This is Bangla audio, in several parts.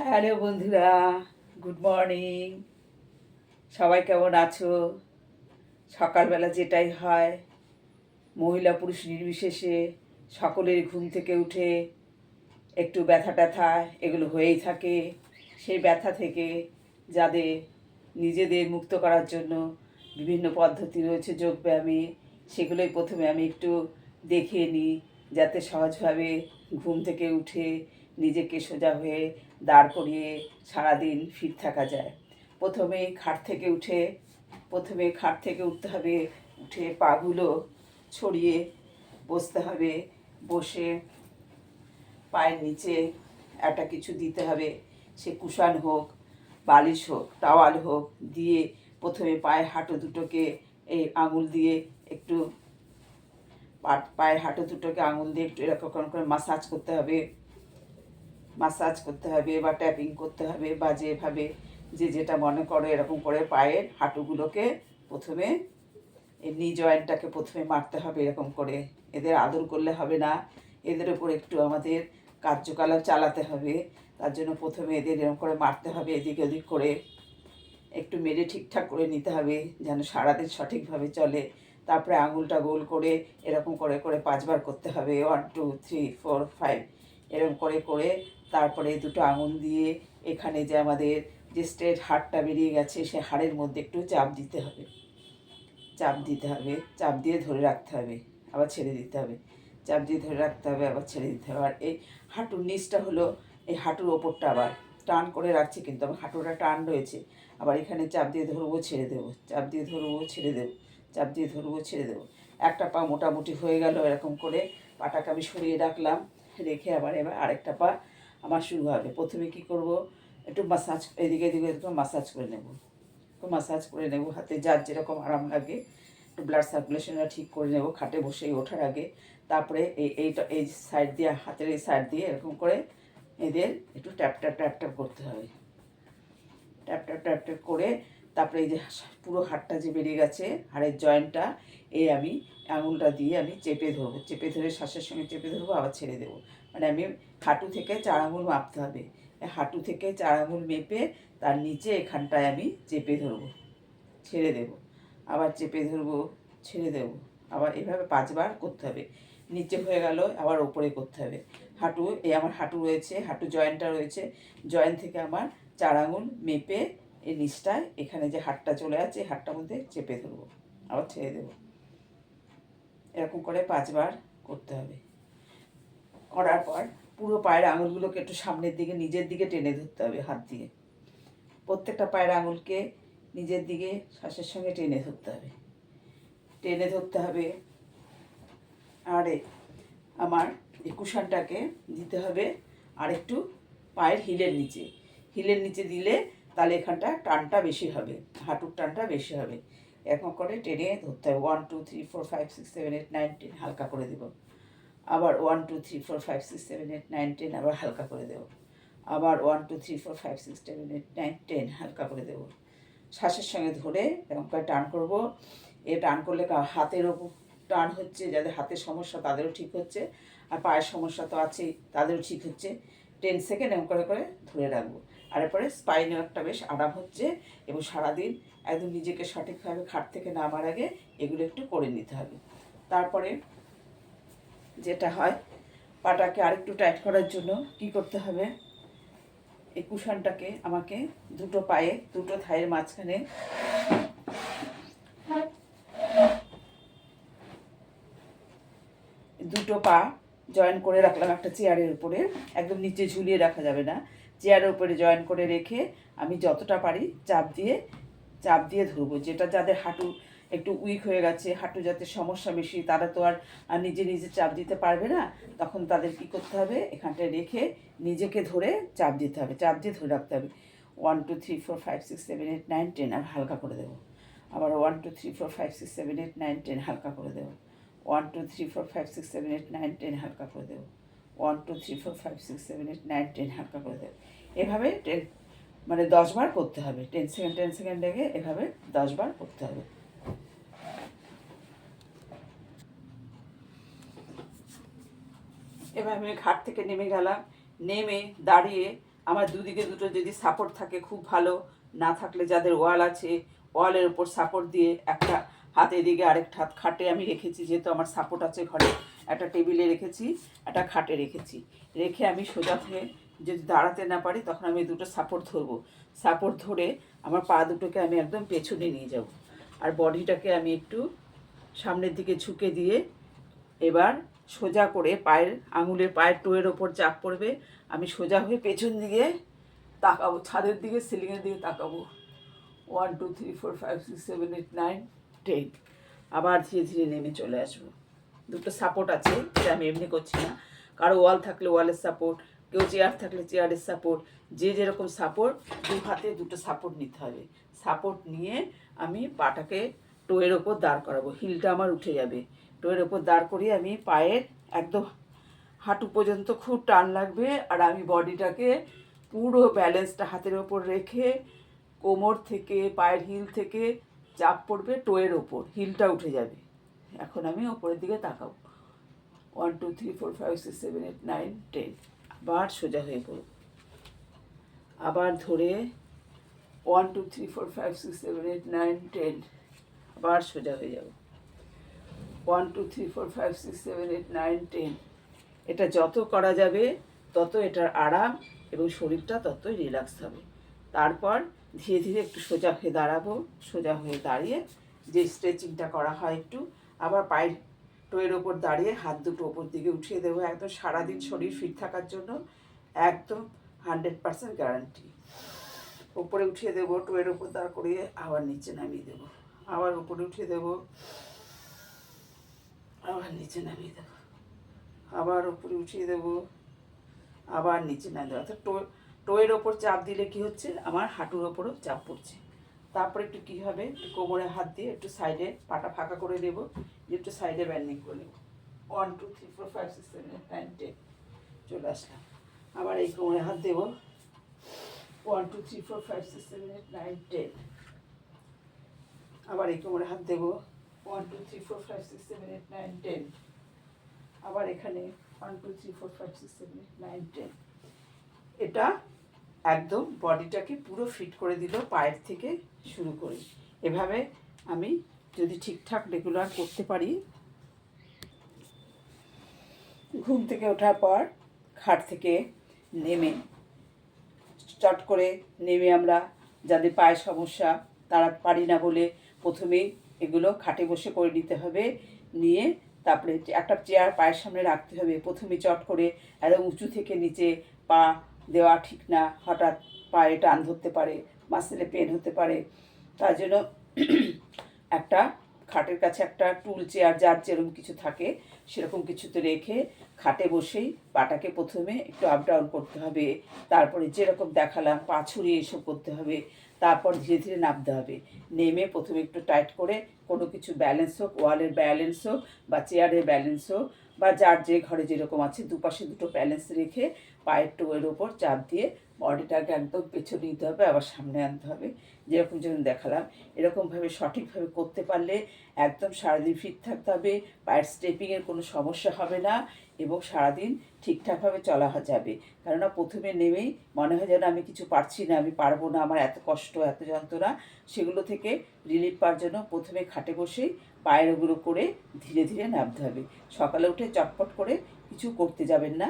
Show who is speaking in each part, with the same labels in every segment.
Speaker 1: হ্যালো বন্ধুরা, গুড মর্নিং। সবাই কেমন আছো? সকালবেলা যেটাই হয়, মহিলা পুরুষ নির্বিশেষে সকলের ঘুম থেকে উঠে একটু ব্যথা ট্যাথা এগুলো হয়েই থাকে। সেই ব্যথা থেকে যাদের নিজেদের মুক্ত করার জন্য বিভিন্ন পদ্ধতি রয়েছে যোগব্যায়ামে, সেগুলোই প্রথমে আমি একটু দেখিয়ে নিই, যাতে সহজভাবে ঘুম থেকে উঠে নিজেকে সোজা হয়ে দাঁড় করিয়ে সারাদিন ফিট থাকা যায়। প্রথমে খাট থেকে উঠতে হবে। উঠে পাগুলো ছড়িয়ে বসতে হবে। বসে পায়ের নিচে একটা কিছু দিতে হবে, সে কুশান হোক, বালিশ হোক, টাওয়াল হোক, দিয়ে প্রথমে পায়ের হাঁটু দুটোকে এই আঙুল দিয়ে একটু পায়ের হাঁটু দুটোকে আঙুল দিয়ে একটু এরকম করে মাসাজ করতে হবে বা ট্যাপিং করতে হবে, বা যেভাবে যে যেটা মনে করো এরকম করে পায়ের হাঁটুগুলোকে প্রথমে এই নি জয়েন্টটাকে প্রথমে মারতে হবে এরকম করে। এদের আদর করলে হবে না, এদের ওপর একটু আমাদের কার্যকলাপ চালাতে হবে। তার জন্য প্রথমে এদের এরকম করে মারতে হবে, এদিক ওদিক করে একটু মেরে ঠিকঠাক করে নিতে হবে যেন সারাদিন সঠিকভাবে চলে। তারপরে আঙুলটা গোল করে এরকম করে করে 5 বার করতে হবে, 1 2 3 4 5 এরকম করে করে তারপরে দুটো আঙুল দিয়ে এখানে যে আমাদের যে স্ট্রেট হাড়টা বেরিয়ে গেছে সে হাড়ের মধ্যে একটু চাপ দিয়ে ধরে রাখতে হবে, আবার ছেড়ে দিতে হবে, চাপ দিয়ে ধরে রাখতে হবে, আবার ছেড়ে দিতে হবে। আর এই হাঁটুর নিচটা হলো, এই হাঁটুর ওপরটা আবার টান করে রাখছি, কিন্তু আমার হাঁটুটা টান রয়েছে। আবার এখানে চাপ দিয়ে ধরবো, ছেড়ে দেবো, চাপ দিয়ে ধরবো, ছেড়ে দেবো, চাপ দিয়ে ধরবো, ছেড়ে দেবো। একটা পা মোটামুটি হয়ে গেল, এরকম করে পাটাকে আমি সরিয়ে রাখলাম। রেখে এবার আরেকটা পা আমার শুরু হবে। প্রথমে কি করব, একটু মাসাজ, এদিকে এদিকে একটু মাসাজ করে নেব, হাতে যার যেরকম আরাম লাগে একটু ব্লাড সার্কুলেশনটা ঠিক করে নেব খাটে বসেই ওঠার আগে। তারপরে এই সাইড দিয়ে, হাতের এই সাইড দিয়ে এরকম করে এদের একটু ট্যাপ ট্যাপ ট্যাপ ট্যাপ করতে হবে, ট্যাপ ট্যাপ ট্যাপ ট্যাপ করে তারপরে এই যে পুরো হাড়টা যে বেরিয়ে গেছে, হাড়ের জয়েন্টটা, এই আমি আঙুলটা দিয়ে আমি চেপে ধরে শ্বাসের সঙ্গে চেপে ধরবো, আবার ছেড়ে দেবো। মানে আমি হাঁটু থেকে 4 আঙুল মাপতে হবে। হাঁটু থেকে 4 আঙুল মেপে তার নিচে এখানটায় আমি চেপে ধরবো, ছেড়ে দেবো, আবার চেপে ধরবো, ছেড়ে দেবো। আবার এভাবে 5 বার করতে হবে। নিচে হয়ে গেল, আবার ওপরে করতে হবে। আমার হাঁটু রয়েছে, হাঁটু জয়েন্টটা রয়েছে, জয়েন্ট থেকে আমার 4 আঙুল মেপে এই নিচটায় এখানে যে হাড়টা চলে আছে হাড়টার মধ্যে চেপে ধরবো, আবার ছেড়ে দেবো। এরকম করে 5 বার করতে হবে। করার পর পুরো পায়ের আঙুলগুলোকে একটু সামনের দিকে নিজের দিকে টেনে ধরতে হবে হাত দিয়ে। প্রত্যেকটা পায়ের আঙুলকে নিজের দিকে শ্বাসের সঙ্গে টেনে ধরতে হবে। আর আমার এই কুশনটাকে দিতে হবে আর একটু পায়ের হিলের নিচে দিলে তাহলে এখানটা টানটা বেশি হবে, হাঁটুর টানটা বেশি হবে। এরকম করে টেনে ধরতে হবে। 1 2 3 4 5 6 7 8 9 10 হালকা করে দেবো। আবার 1 2 3 4 5 6 7 8 9 10 আবার হালকা করে দেবো। আবার 1 2 3 4 5 6 7 8 9 10 হালকা করে দেবো। শ্বাসের সঙ্গে ধরে এরকম করে টান করব। টান করলে হাতের ওপর টান হচ্ছে, যাদের হাতের সমস্যা তাদেরও ঠিক হচ্ছে, আর পায়ের সমস্যা তো আছেই তাদেরও ঠিক হচ্ছে। 10 সেকেন্ড এরকম করে করে ধরে রাখবো। আর এরপরে স্পাইনেও একটা বেশ আরাম হচ্ছে। এবং সারাদিন একদম নিজেকে সঠিকভাবে খাট থেকে নামার আগে এগুলো একটু করে নিতে হবে। তারপরে যেটা হয়, পাটাকে আরেকটু টাইট করার জন্য কি করতে হবে, এই কুশনটাকে আমাকে দুটো থাইয়ের মাঝখানে দুটো পা জয়েন করে রাখলাম একটা চেয়ারের উপরে, একদম নিচে ঝুলিয়ে রাখা যাবে না, চেয়ারের উপরে জয়েন করে রেখে আমি যতটা পারি চাপ দিয়ে ধরবো। যেটা যাদের হাঁটু একটু উইক হয়ে গেছে, হাঁটু যাদের সমস্যা বেশি, তারা তো আর নিজে নিজে চাপ দিতে পারবে না, তখন তাদের কী করতে হবে, এখানটায় রেখে নিজেকে ধরে চাপ দিতে হবে, চাপ দিয়ে ধরে রাখতে হবে। 1 2 3 4 5 6 7 8 9 10 আর হালকা করে দেবো। আবার 1 2 3 4 5 6 7 8 9 10 হালকা করে দেবো। 1 2 3 4 5 6 7 8 9 10 হালকা করে দেবো। 1 2 3 4 5 6 7 8 9 10 হালকা করে দেবো। এভাবে মানে 10 বার করতে হবে। 10 সেকেন্ড লেগে এভাবে 10 বার করতে হবে। এবার আমি ঘাট থেকে নেমে গেলাম, নেমে দাঁড়িয়ে আমার দুদিকে দুটো যদি সাপোর্ট থাকে খুব ভালো, না থাকলে যাদের ওয়াল আছে ওয়ালের উপর সাপোর্ট দিয়ে একটা হাত এদিকে আরেকটা হাত খাটে আমি রেখেছি, যেহেতু আমার সাপোর্ট আছে ঘরে, একটা টেবিলে রেখেছি, একটা খাটে রেখেছি, রেখে আমি সোজা হয়ে যদি দাঁড়াতে না পারি তখন আমি দুটো সাপোর্ট ধরবো, সাপোর্ট ধরে আমার পা দুটোকে আমি একদম পেছনে নিয়ে যাব, আর বডিটাকে আমি একটু সামনের দিকে ঝুঁকে দিয়ে এবার সোজা করে আঙুলের পায়ের টোয়ের ওপর চাপ পড়বে, আমি সোজা হয়ে পেছন দিকে তাকাবো, ছাদের দিকে সিলিংয়ের দিকে তাকাবো। 1 2 3 4 5 6 7 8 9 10। আবার ধীরে ধীরে নেমে চলে আসবো। দুটো সাপোর্ট আছে, এটা আমি এমনি করছি না, কারো ওয়াল থাকলে ওয়ালের সাপোর্ট, কেউ চেয়ার থাকলে চেয়ারের সাপোর্ট, যে যেরকম সাপোর্ট, দু হাতে দুটো সাপোর্ট নিতে হবে। সাপোর্ট নিয়ে আমি পাটাকে টোয়ের ওপর দাঁড় করাবো, হিলটা আমার উঠে যাবে, টোয়ের ওপর দাঁড় করিয়ে আমি পায়ের একদম হাঁটু পর্যন্ত খুব টান লাগবে, আর আমি বডিটাকে পুরো ব্যালেন্সটা হাতের ওপর রেখে কোমর থেকে পায়ের হিল থেকে চাপ পড়বে টোয়ের ওপর, হিলটা উঠে যাবে। এখন আমি ওপরের দিকে তাকাবো। 1 2 3 4 5 6 7 8 9 10। আবার সোজা হয়ে পড়ব, আবার ধরে 1 2 3 4 5 6 7 8 9 10। আবার সোজা হয়ে যাব, 1 2 3 4 5 6 7 8 9 10। এটা যত করা যাবে তত এটার আরাম এবং শরীরটা ততই রিল্যাক্স হবে। তারপর ধীরে ধীরে একটু সোজা হয়ে দাঁড়াবো, সোজা হয়ে দাঁড়িয়ে যে স্ট্রেচিংটা করা হয় একটু, আবার পায়ের টোয়ের ওপর দাঁড়িয়ে হাত দুটো ওপর দিকে উঠিয়ে দেবো, একদম সারাদিন শরীর ফিট থাকার জন্য একদম 100% গ্যারান্টি। ওপরে উঠিয়ে দেবো, টোয়ের ওপর দাঁড় করিয়ে আবার নিচে নামিয়ে দেবো, আবার উপরে উঠিয়ে দেবো, আবার নিচে নামিয়ে দেবো, আবার উপরে উঠিয়ে দেবো, আবার নিচে নামিয়ে দেবো। অর্থাৎ টোয়ের ওপর চাপ দিলে কি হচ্ছে, আমার হাঁটুর ওপরও চাপ পড়ছে। তারপরে একটু কী হবে, একটু কোমরে হাত দিয়ে একটু সাইডে পাটা ফাঁকা করে দেবো, একটু সাইডে ব্যান্ডিং করে নেবো। 1 2 3 4 5 6 7 8 9 10। চলে আসলাম, আবার এই কোমরে হাত দেবো। 1 2 3 4 5 6 7 8 9 10। আবার এই কোমরে হাত দেবো। 1 2 3 4 5 6 7 8 9 10। আবার এখানে 1 2 3 4 5 6 7 8 9 10। এটা একদম বডিটাকে পুরো ফিট করে দিল পায়ের থেকে শুরু করে। এভাবে আমি যদি ঠিকঠাক রেগুলার করতে পারি, ঘুম থেকে ওঠার পর খাট থেকে নেমে চট করে নেমে আমরা যাদের পায়ের সমস্যা তারা পারি না বলে প্রথমেই এগুলো খাটে বসে করে নিতে হবে, নিয়ে তারপরে একটা চেয়ার পায়ের সামনে রাখতে হবে। প্রথমে চট করে একদম উঁচু থেকে নিচে পা দেওয়া ঠিক না, হঠাৎ পায়ে টান ধরতে পারে, মাসেলে পেন হতে পারে, তার জন্য একটা খাটের কাছে একটা টুল চেয়ার যার যেরকম কিছু থাকে সেরকম কিছুতে রেখে খাটে বসেই পাটাকে প্রথমে একটু আপ ডাউন করতে হবে, তারপরে যেরকম দেখালাম পা ছড়িয়ে এসব করতে হবে, তারপর ধীরে ধীরে নামতে হবে। নেমে প্রথমে একটু টাইট করে কোনো কিছু ব্যালেন্স হোক, ওয়ালের ব্যালেন্স হোক বা চেয়ারের ব্যালেন্স হোক বা যার যে ঘরে যেরকম আছে দুপাশে দুটো ব্যালেন্স রেখে পায়ের টোয়ের ওপর চাপ দিয়ে বডিটাকে একদম পেছনে নিতে হবে, আবার সামনে আনতে হবে, যেরকম যেরকম দেখালাম। এরকমভাবে সঠিকভাবে করতে পারলে একদম সারাদিন ফিট থাকতে হবে, পায়ের স্টেপিংয়ের কোনো সমস্যা হবে না এবং সারাদিন ঠিকঠাকভাবে চলা যাবে। কেননা প্রথমে নেমেই মনে হয় যেন আমি কিছু পারছি না, আমি পারবো না, আমার এত কষ্ট এত যন্ত্রণা, সেগুলো থেকে রিলিফ পাওয়ার জন্য প্রথমে খাটে বসেই পায়ের ওগুলো করে ধীরে ধীরে নামতে হবে। সকালে উঠে চটপট করে কিছু করতে যাবেন না,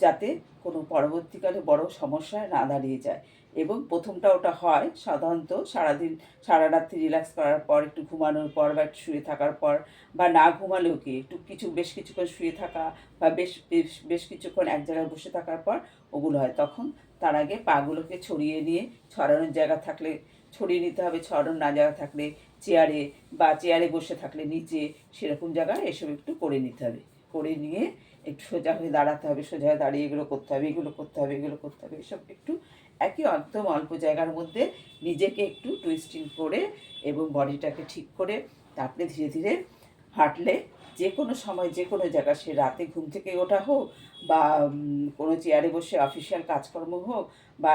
Speaker 1: যাতে কোনো পরবর্তীকালে বড় সমস্যায় না দাঁড়িয়ে যায়। এবং প্রথমটা ওটা হয় সাধারণত সারাদিন সারা রাত্রি রিল্যাক্স করার পর, একটু ঘুমানোর পর বা একটু শুয়ে থাকার পর, বা না ঘুমালেও কি একটু বেশ কিছুক্ষণ শুয়ে থাকা বা বেশ বেশ বেশ কিছুক্ষণ এক জায়গায় বসে থাকার পর ওগুলো হয়। তখন তার আগে পাগুলোকে ছড়িয়ে নিয়ে, ছড়ানোর জায়গা থাকলে ছড়িয়ে নিতে হবে, ছড়ানোর না জায়গা থাকলে চেয়ারে বা চেয়ারে বসে থাকলে নিচে সেরকম জায়গায় এসব একটু করে নিতে হবে। করে নিয়ে একটু সোজা হয়ে দাঁড়াতে হবে, সোজা হয়ে দাঁড়িয়ে এগুলো করতে হবে, এগুলো করতে হবে, এগুলো করতে হবে, এসব একটু একই একদম অল্প জায়গার মধ্যে নিজেকে একটু টুইস্টিং করে এবং বডিটাকে ঠিক করে তারপরে ধীরে ধীরে হাঁটলে যে কোনো সময় যে কোনো জায়গা, সে রাতে ঘুম থেকে ওঠা হোক বা কোনো চেয়ারে বসে অফিসিয়াল কাজকর্ম হোক বা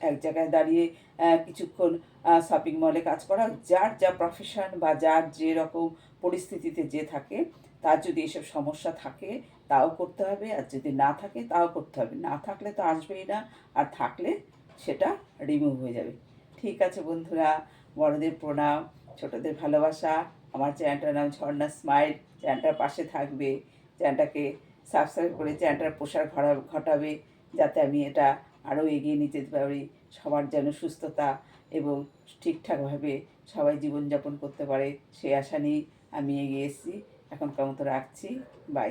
Speaker 1: এক জায়গায় দাঁড়িয়ে কিছুক্ষণ শপিং মলে কাজ করা, যার যা প্রফেশন বা যার যে রকম পরিস্থিতিতে যে থাকে তার যদি এসব সমস্যা থাকে তাও করতে হবে, আর যদি না থাকে তাও করতে হবে। না থাকলে তো আসবেই না, আর থাকলে সেটা রিমুভ হয়ে যাবে। ঠিক আছে বন্ধুরা, বড়দের প্রণাম, ছোটদের ভালোবাসা। আমার চ্যানেলটার নাম ঝর্ণা স্মাইল। চ্যানেলটার পাশে থাকবে, চ্যানেলটাকে সাবস্ক্রাইব করে চ্যানেলটার প্রসার ঘটাবে, যাতে আমি এটা আরও এগিয়ে নিতে পারি। সবার যেন সুস্থতা এবং ঠিকঠাকভাবে সবাই জীবনযাপন করতে পারে, সেই আশা নিয়েই আমি এগিয়ে এসেছি। এখনকার মতো রাখছি, বাই।